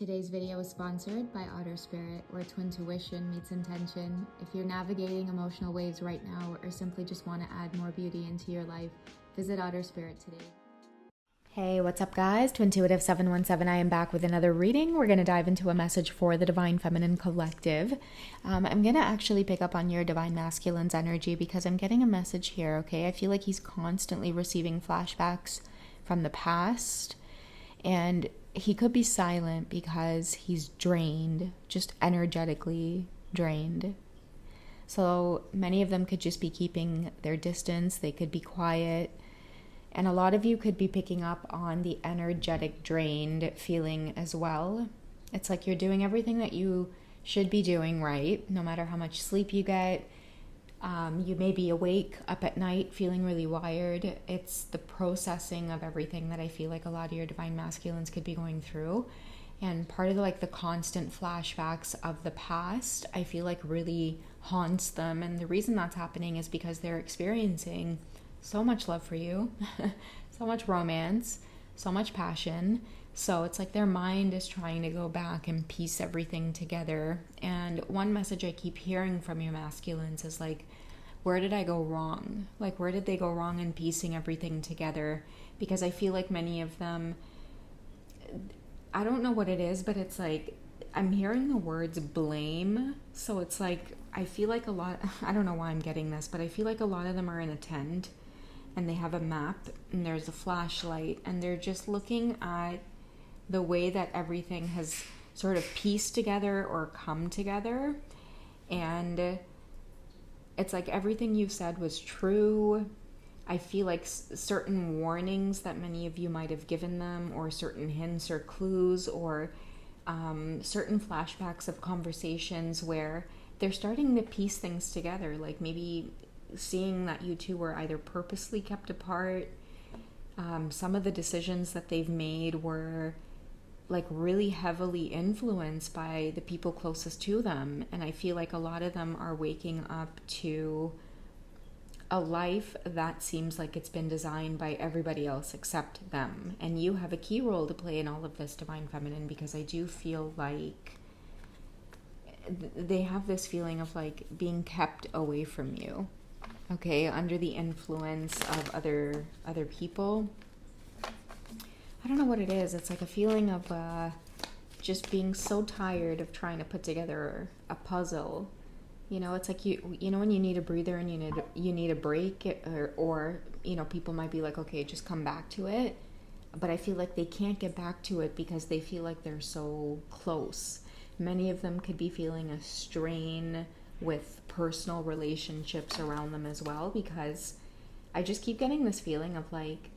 Today's video is sponsored by Otter Spirit, where twin tuition meets intention. If you're navigating emotional waves right now or simply just want to add more beauty into your life, visit Otter Spirit today. Hey, what's up guys? Twintuitive 717. I am back with another reading. We're going to dive into a message for the Divine Feminine Collective. I'm going to actually pick up on your Divine Masculine's energy because I'm getting a message here, okay? I feel like he's constantly receiving flashbacks from the past, and he could be silent because he's drained, just energetically drained. So many of them could just be keeping their distance. They could be quiet. And a lot of you could be picking up on the energetic drained feeling as well. It's like you're doing everything that you should be doing right, no matter how much sleep you get. You may be awake up at night feeling really wired. It's the processing of everything that I feel like a lot of your Divine Masculines could be going through. And part of the constant flashbacks of the past, I feel like really haunts them. And the reason that's happening is because they're experiencing so much love for you, so much romance, so much passion. So it's like their mind is trying to go back and piece everything together. And one message I keep hearing from your masculines is like, where did I go wrong? Like, where did they go wrong in piecing everything together? Because I feel like many of them, I don't know what it is, but it's like, I'm hearing the words blame. So it's like, I feel like a lot, I don't know why I'm getting this, but I feel like a lot of them are in a tent and they have a map and there's a flashlight and they're just looking at the way that everything has sort of pieced together or come together. And it's like everything you said was true. I feel like certain warnings that many of you might have given them, or certain hints or clues, or certain flashbacks of conversations where they're starting to piece things together, like maybe seeing that you two were either purposely kept apart. Some of the decisions that they've made were like really heavily influenced by the people closest to them. And I feel like a lot of them are waking up to a life that seems like it's been designed by everybody else except them. And you have a key role to play in all of this, Divine Feminine, because I do feel like they have this feeling of like being kept away from you, okay, under the influence of other people. I don't know what it is. It's like a feeling of just being so tired of trying to put together a puzzle. You know, it's like you know when you need a breather and you need a break, or you know, people might be like, okay, just come back to it. But I feel like they can't get back to it because they feel like they're so close. Many of them could be feeling a strain with personal relationships around them as well, because I just keep getting this feeling of like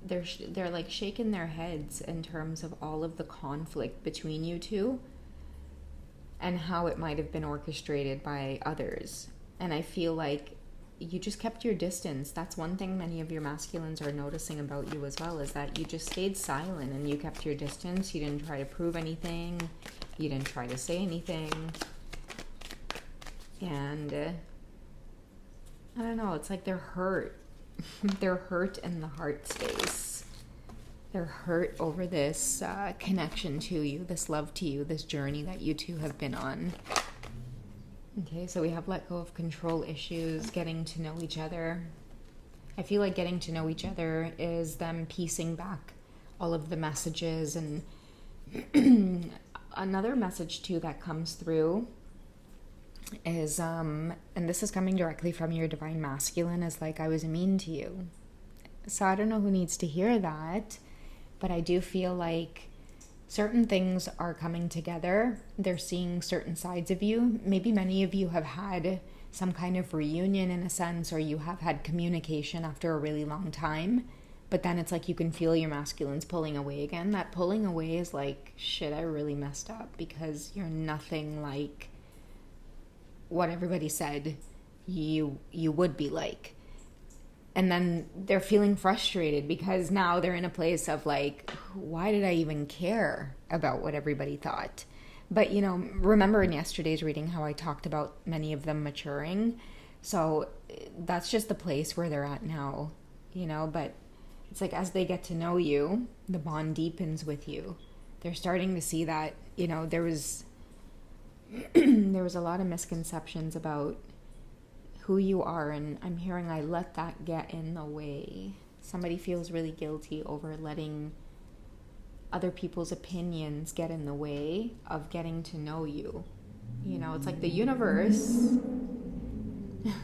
they're like shaking their heads in terms of all of the conflict between you two and how it might have been orchestrated by others. And I feel like you just kept your distance. That's one thing many of your masculines are noticing about you as well, is that you just stayed silent and you kept your distance. You didn't try to prove anything. You didn't try to say anything. And I don't know, it's like they're hurt. They're hurt in the heart space. They're hurt over this connection to you, this love to you, this journey that you two have been on. Okay, so we have let go of control issues, getting to know each other. I feel like getting to know each other is them piecing back all of the messages. And another message too that comes through is, and this is coming directly from your Divine Masculine, is like, I was mean to you. So I don't know who needs to hear that, but I do feel like certain things are coming together. They're seeing certain sides of you. Maybe many of you have had some kind of reunion in a sense, or you have had communication after a really long time, but then it's like you can feel your masculines pulling away again. That pulling away is like, shit, I really messed up, because you're nothing like what everybody said you would be like. And then they're feeling frustrated because now they're in a place of like, why did I even care about what everybody thought? But you know, remember in yesterday's reading how I talked about many of them maturing? So that's just the place where they're at now, you know. But it's like as they get to know you, the bond deepens with you. they're starting to see that, there was there was a lot of misconceptions about who you are, and I'm hearing I let that get in the way. Somebody feels really guilty over letting other people's opinions get in the way of getting to know you. It's like the universe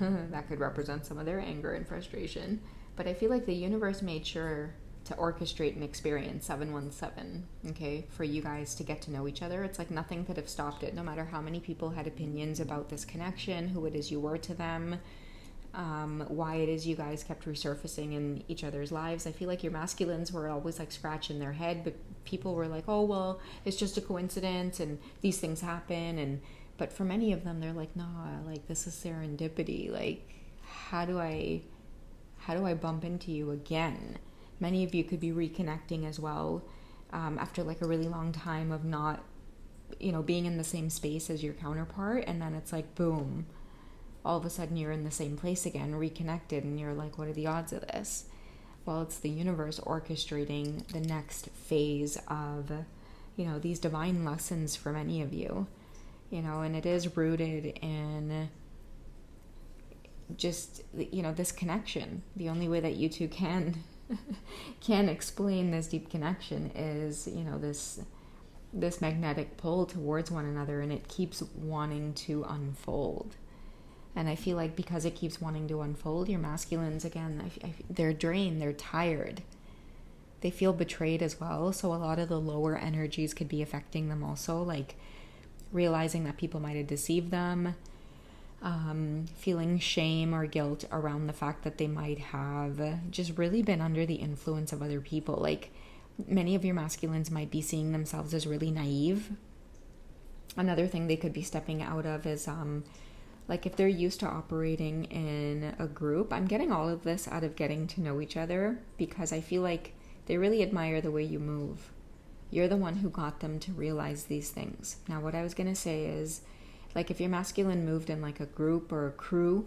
that could represent some of their anger and frustration, but I feel like the universe made sure to orchestrate an experience 717, okay, for you guys to get to know each other. It's like nothing could have stopped it, no matter how many people had opinions about this connection, who it is you were to them, why it is you guys kept resurfacing in each other's lives. I feel like your masculines were always like scratching their head, but people were like, oh, well, it's just a coincidence and these things happen. But for many of them, they're like, nah, like this is serendipity. Like, how do I bump into you again? Many of you could be reconnecting as well, after like a really long time of not, being in the same space as your counterpart. And then it's like, boom, all of a sudden you're in the same place again, reconnected. And you're like, what are the odds of this? Well, it's the universe orchestrating the next phase of, these divine lessons for many of you, and it is rooted in just, this connection. The only way that you two can explain this deep connection is, this magnetic pull towards one another, and it keeps wanting to unfold. And I feel like because it keeps wanting to unfold, your masculines, again, they're drained, they're tired. They feel betrayed as well. So a lot of the lower energies could be affecting them also, like realizing that people might have deceived them, feeling shame or guilt around the fact that they might have just really been under the influence of other people. Like many of your masculines might be seeing themselves as really naive. Another thing they could be stepping out of is like if they're used to operating in a group. I'm getting all of this out of getting to know each other, because I feel like they really admire the way you move. You're the one who got them to realize these things. Now, what I was going to say is, like, if your masculine moved in like a group or a crew,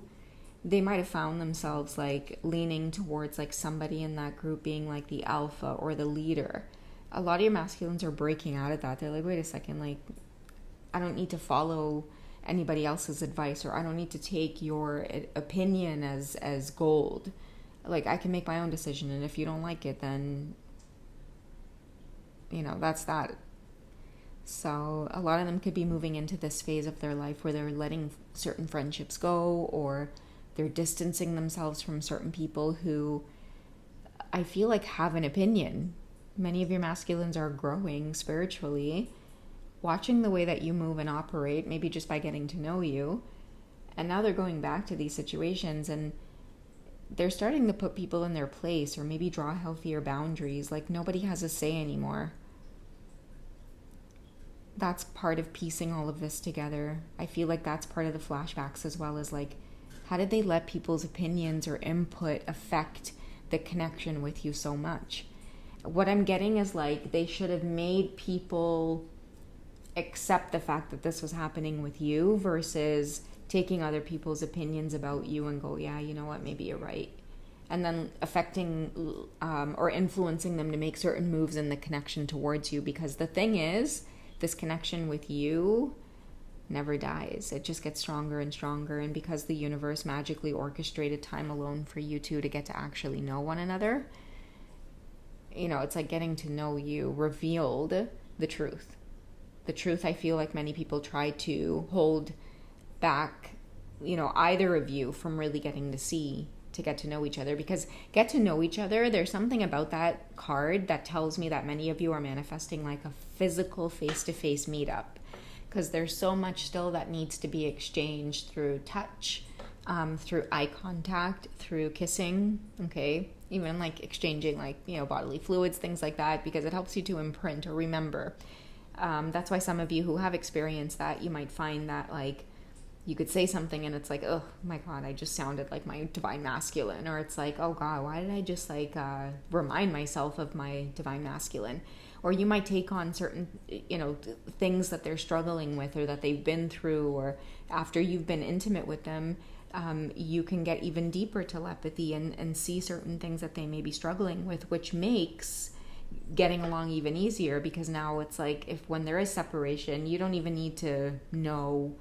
they might have found themselves like leaning towards like somebody in that group being like the alpha or the leader. A lot of your masculines are breaking out of that. They're like, wait a second, like, I don't need to follow anybody else's advice, or I don't need to take your opinion as gold. Like, I can make my own decision, and if you don't like it, then that's that. So a lot of them could be moving into this phase of their life where they're letting certain friendships go, or they're distancing themselves from certain people who I feel like have an opinion. Many of your masculines are growing spiritually, watching the way that you move and operate, maybe just by getting to know you. And now they're going back to these situations, and they're starting to put people in their place, or maybe draw healthier boundaries. Like, nobody has a say anymore. That's part of piecing all of this together. I feel like that's part of the flashbacks as well, as like, how did they let people's opinions or input affect the connection with you so much? What I'm getting is like, they should have made people accept the fact that this was happening with you, versus taking other people's opinions about you and go, yeah, you know what, maybe you're right. And then affecting or influencing them to make certain moves in the connection towards you. Because the thing is, this connection with you never dies. It just gets stronger and stronger. And because the universe magically orchestrated time alone for you two to get to actually know one another, it's like getting to know you revealed the truth. The truth I feel like many people try to hold back, either of you from really getting to see, to get to know each other. Because get to know each other, there's something about that card that tells me that many of you are manifesting like a physical face-to-face meetup, because there's so much still that needs to be exchanged through touch, through eye contact, through kissing, okay, even like exchanging like, bodily fluids, things like that, because it helps you to imprint or remember. That's why some of you who have experienced that, you might find that like you could say something and it's like, oh my God, I just sounded like my divine masculine. Or it's like, oh God, why did I just like remind myself of my divine masculine? Or you might take on certain, things that they're struggling with or that they've been through, or after you've been intimate with them, you can get even deeper telepathy and see certain things that they may be struggling with, which makes getting along even easier, because now it's like, if when there is separation, you don't even need to know,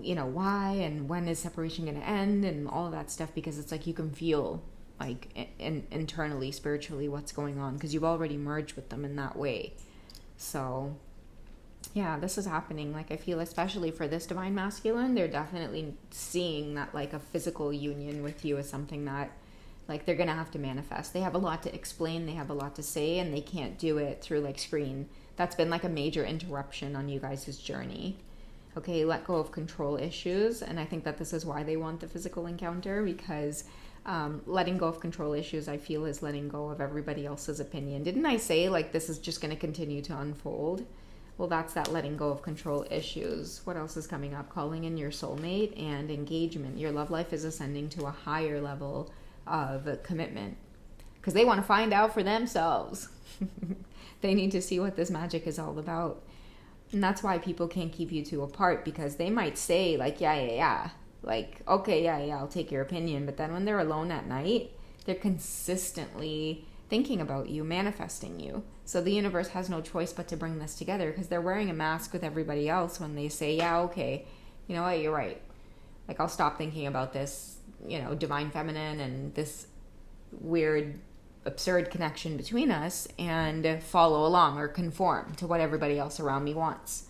you know, why and when is separation going to end and all of that stuff, because it's like you can feel like internally, spiritually, what's going on, because you've already merged with them in that way. So yeah, this is happening. Like, I feel especially for this divine masculine, they're definitely seeing that like a physical union with you is something that like they're gonna have to manifest. They have a lot to explain, they have a lot to say, and they can't do it through like screen. That's been like a major interruption on you guys' journey. Okay, let go of control issues, and I think that this is why they want the physical encounter, because letting go of control issues, I feel, is letting go of everybody else's opinion. Didn't I say like this is just going to continue to unfold? Well, that's that letting go of control issues. What else is coming up? Calling in your soulmate and engagement. Your love life is ascending to a higher level of commitment, because they want to find out for themselves. They need to see what this magic is all about. And that's why people can't keep you two apart, because they might say like, yeah, like, okay, yeah, I'll take your opinion. But then when they're alone at night, they're consistently thinking about you, manifesting you. So the universe has no choice but to bring this together, because they're wearing a mask with everybody else when they say, yeah, okay, you know what, you're right. Like, I'll stop thinking about this, you know, divine feminine and this weird, absurd connection between us, and follow along or conform to what everybody else around me wants.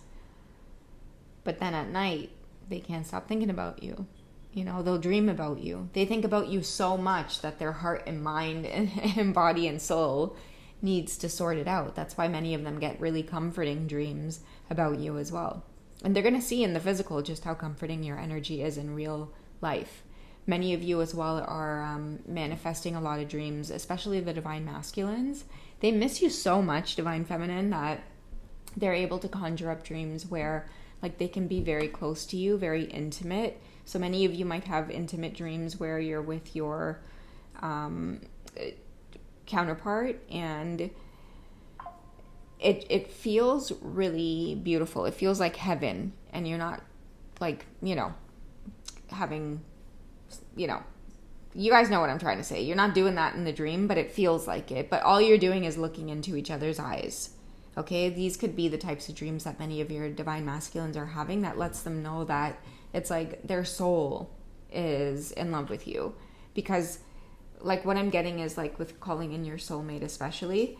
But then at night, they can't stop thinking about you. You know, they'll dream about you. They think about you so much that their heart and mind and body and soul needs to sort it out. That's why many of them get really comforting dreams about you as well. And they're going to see in the physical just how comforting your energy is in real life. Many of you as well are manifesting a lot of dreams, especially the divine masculines. They miss you so much, divine feminine, that they're able to conjure up dreams where like they can be very close to you, very intimate. So many of you might have intimate dreams where you're with your counterpart, and it feels really beautiful. It feels like heaven, and you're not like, you know, having, you know, you guys know what I'm trying to say. You're not doing that in the dream, but it feels like it. But all you're doing is looking into each other's eyes. Okay, these could be the types of dreams that many of your divine masculines are having, that lets them know that it's like their soul is in love with you. Because like what I'm getting is like with calling in your soulmate especially,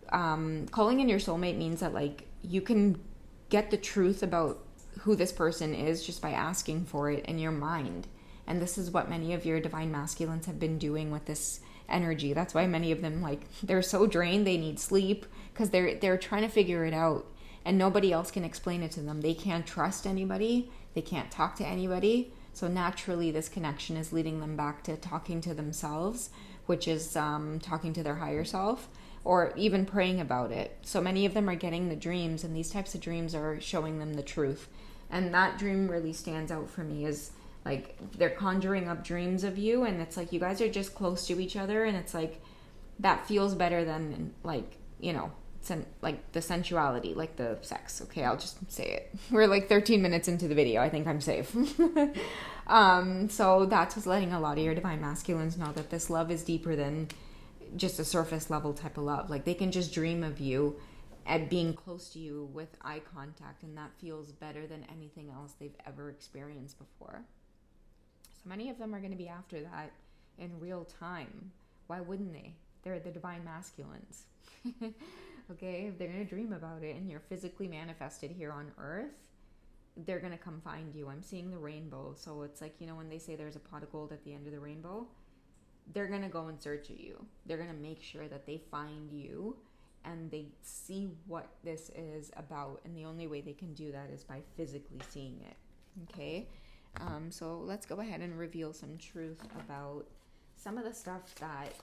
calling in your soulmate means that like you can get the truth about who this person is just by asking for it in your mind. And this is what many of your divine masculines have been doing with this energy. That's why many of them, like, they're so drained, they need sleep, because they're trying to figure it out, and nobody else can explain it to them. They can't trust anybody, they can't talk to anybody. So naturally this connection is leading them back to talking to themselves, which is talking to their higher self, or even praying about it. So many of them are getting the dreams, and these types of dreams are showing them the truth. And that dream really stands out for me, is like they're conjuring up dreams of you, and it's like you guys are just close to each other, and it's like that feels better than, like, you know, like the sensuality, like the sex. Okay, I'll just say it. We're like 13 minutes into the video. I think I'm safe. So that's what's letting a lot of your divine masculines know that this love is deeper than just a surface level type of love. Like they can just dream of you and being close to you with eye contact, and that feels better than anything else they've ever experienced before. So many of them are going to be after that in real time. Why wouldn't they? They're the divine masculines. Okay, if they're going to dream about it and you're physically manifested here on earth, they're going to come find you. I'm seeing the rainbow. So it's like, you know, when they say there's a pot of gold at the end of the rainbow, they're going to go in search of you. They're going to make sure that they find you and they see what this is about. And the only way they can do that is by physically seeing it. Okay? So let's go ahead and reveal some truth about some of the stuff that,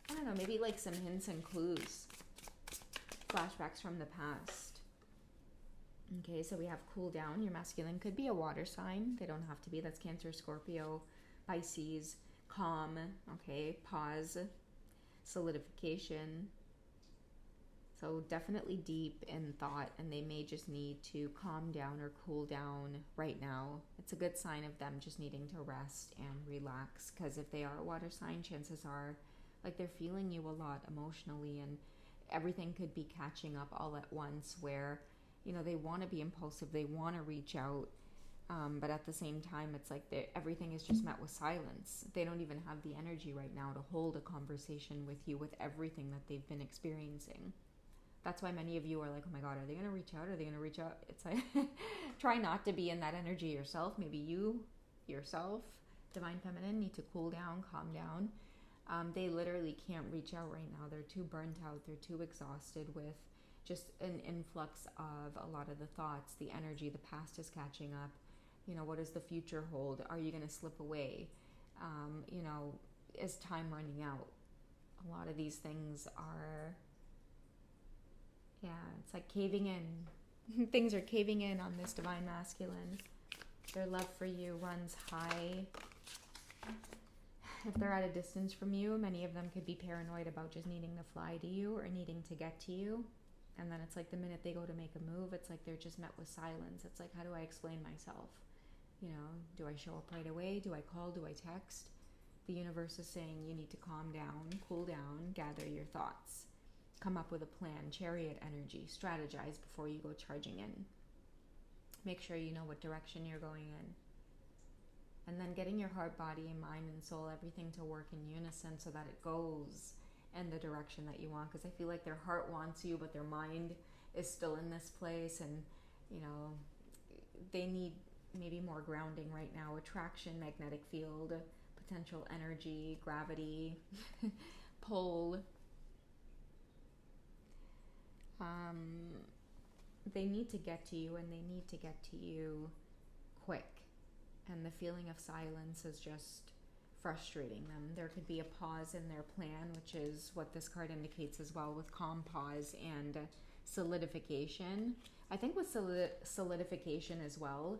I don't know, maybe like some hints and clues. Flashbacks from the past. Okay, so we have cool down. Your masculine could be a water sign. They don't have to be. That's Cancer, Scorpio, Pisces. Calm. Okay, pause. Solidification. So definitely deep in thought, and they may just need to calm down or cool down right now. It's a good sign of them just needing to rest and relax, because if they are a water sign, chances are Like they're feeling you a lot emotionally, and everything could be catching up all at once where, they want to be impulsive, they want to reach out, but at the same time, it's like everything is just met with silence. They don't even have the energy right now to hold a conversation with you with everything that they've been experiencing. That's why many of you are like, oh my God, are they going to reach out? Are they going to reach out? It's like, try not to be in that energy yourself. Maybe you, yourself, Divine Feminine, need to cool down, calm down. They literally can't reach out right now. They're too burnt out. They're too exhausted with just an influx of a lot of the thoughts, the energy. The past is catching up. What does the future hold? Are you going to slip away? Is time running out? A lot of these things are, it's like caving in. Things are caving in on this Divine Masculine. Their love for you runs high. If they're at a distance from you, many of them could be paranoid about just needing to fly to you or needing to get to you. And then it's like the minute they go to make a move, it's like they're just met with silence. It's like, how do I explain myself? Do I show up right away? Do I call? Do I text? The universe is saying you need to calm down, cool down, gather your thoughts, come up with a plan, chariot energy, strategize before you go charging in. Make sure you know what direction you're going in. And then getting your heart, body, mind, and soul, everything to work in unison so that it goes in the direction that you want. Because I feel like their heart wants you, but their mind is still in this place. And, they need maybe more grounding right now. Attraction, magnetic field, potential energy, gravity, pull. They need to get to you, and they need to get to you quick. And the feeling of silence is just frustrating them. There could be a pause in their plan, which is what this card indicates as well, with calm pause and solidification. I think with solidification as well,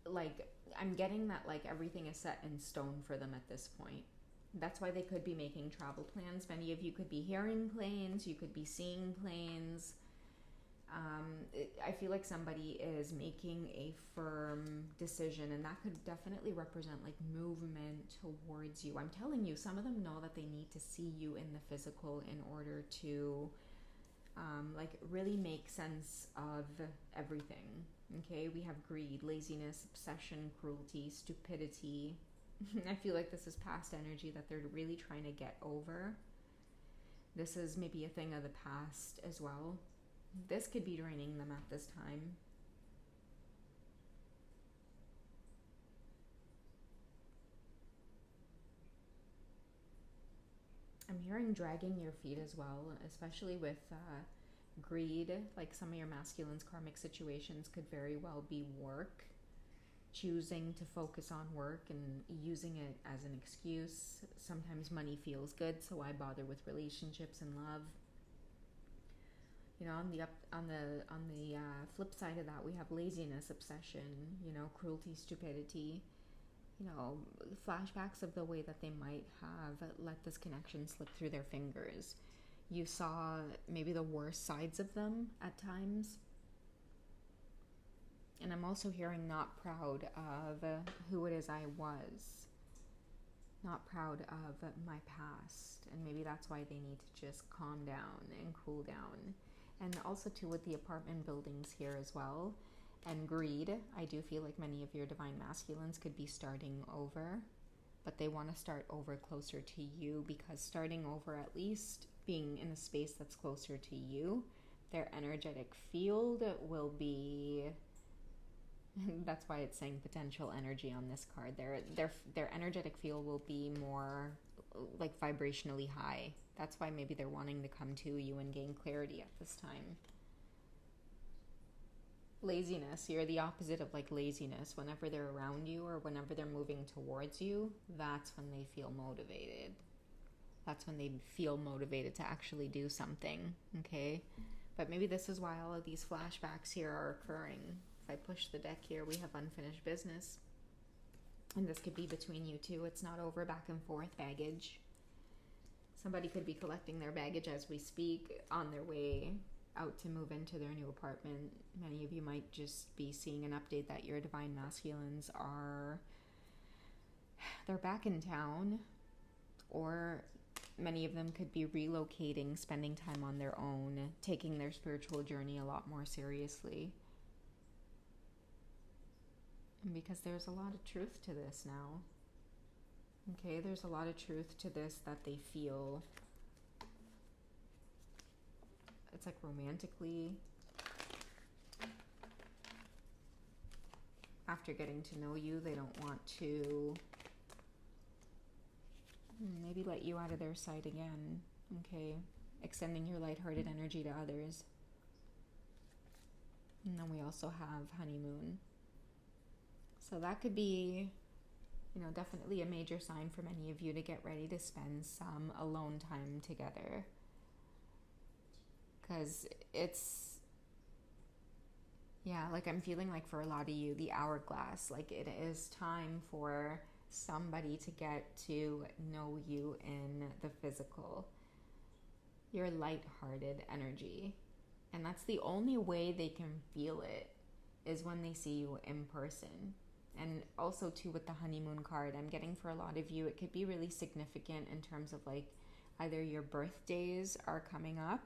like I'm getting that like everything is set in stone for them at this point. That's why they could be making travel plans. Many of you could be hearing planes, you could be seeing planes. I feel like somebody is making a firm decision, and that could definitely represent like movement towards you. I'm telling you, some of them know that they need to see you in the physical in order to like really make sense of everything. Okay, we have greed, laziness, obsession, cruelty, stupidity. I feel like this is past energy that they're really trying to get over. This is maybe a thing of the past as well. This could be draining them at this time. I'm hearing dragging your feet as well, especially with greed. Like some of your masculine's karmic situations could very well be work. Choosing to focus on work and using it as an excuse. Sometimes money feels good, so why bother with relationships and love? On the flip side of that, we have laziness, obsession, cruelty, stupidity, flashbacks of the way that they might have let this connection slip through their fingers. You saw maybe the worst sides of them at times. And I'm also hearing not proud of who it is I was. Not proud of my past. And maybe that's why they need to just calm down and cool down. And also too with the apartment buildings here as well. And greed. I do feel like many of your divine masculines could be starting over. But they want to start over closer to you, because starting over, at least being in a space that's closer to you, their energetic field will be... That's why it's saying potential energy on this card. Their energetic field will be more like vibrationally high. That's why maybe they're wanting to come to you and gain clarity at this time. Laziness. You're the opposite of like laziness. Whenever they're around you or whenever they're moving towards you, that's when they feel motivated. That's when they feel motivated to actually do something. Okay? But maybe this is why all of these flashbacks here are occurring. If I push the deck here, we have unfinished business. And this could be between you two. It's not over, back and forth baggage. Somebody could be collecting their baggage as we speak, on their way out to move into their new apartment. Many of you might just be seeing an update that your divine masculines they're back in town, or Many of them could be relocating, spending time on their own, taking their spiritual journey a lot more seriously. And because there's a lot of truth to this now. Okay, there's a lot of truth to this that they feel. It's like romantically, after getting to know you, they don't want to maybe let you out of their sight again. Okay, extending your lighthearted energy to others. And then we also have honeymoon. So that could be, definitely a major sign for many of you to get ready to spend some alone time together. Because I'm feeling like for a lot of you, the hourglass, like it is time for somebody to get to know you in the physical. Your lighthearted energy. And that's the only way they can feel it, is when they see you in person. And also too, with the honeymoon card, I'm getting for a lot of you, it could be really significant in terms of like either your birthdays are coming up,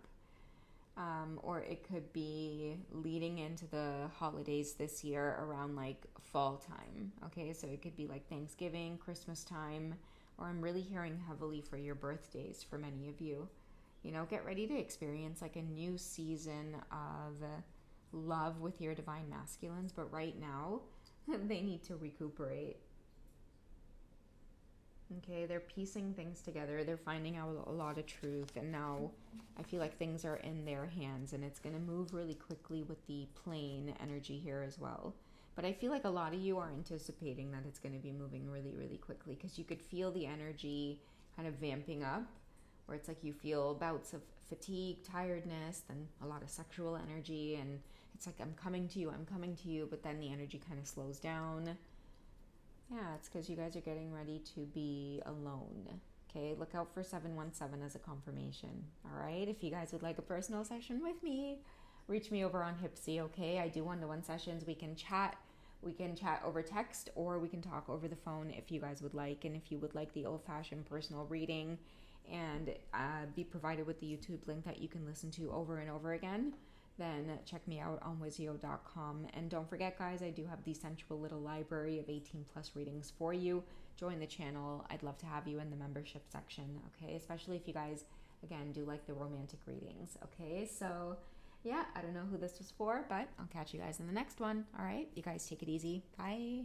or it could be leading into the holidays this year around like fall time. Okay, so it could be like Thanksgiving, Christmas time, or I'm really hearing heavily for your birthdays for many of you. Get ready to experience like a new season of love with your divine masculines, but right now they need to recuperate. Okay, they're piecing things together. They're finding out a lot of truth. And now I feel like things are in their hands, and it's going to move really quickly with the plane energy here as well. But I feel like a lot of you are anticipating that it's going to be moving really, really quickly, because you could feel the energy kind of vamping up, where it's like you feel bouts of fatigue, tiredness, then a lot of sexual energy. And it's like, I'm coming to you, but then the energy kind of slows down. Yeah, it's because you guys are getting ready to be alone. Okay, look out for 717 as a confirmation. All right, if you guys would like a personal session with me, reach me over on Hipsy. Okay, I do one-to-one sessions. We can chat over text, or we can talk over the phone if you guys would like. And if you would like the old-fashioned personal reading and be provided with the YouTube link that you can listen to over and over again, then check me out on wizio.com. And don't forget, guys, I do have the sensual little library of 18 plus readings for you. Join the channel. I'd love to have you in the membership section, okay? Especially if you guys, again, do like the romantic readings, okay? So yeah, I don't know who this was for, but I'll catch you guys in the next one. All right, you guys take it easy. Bye.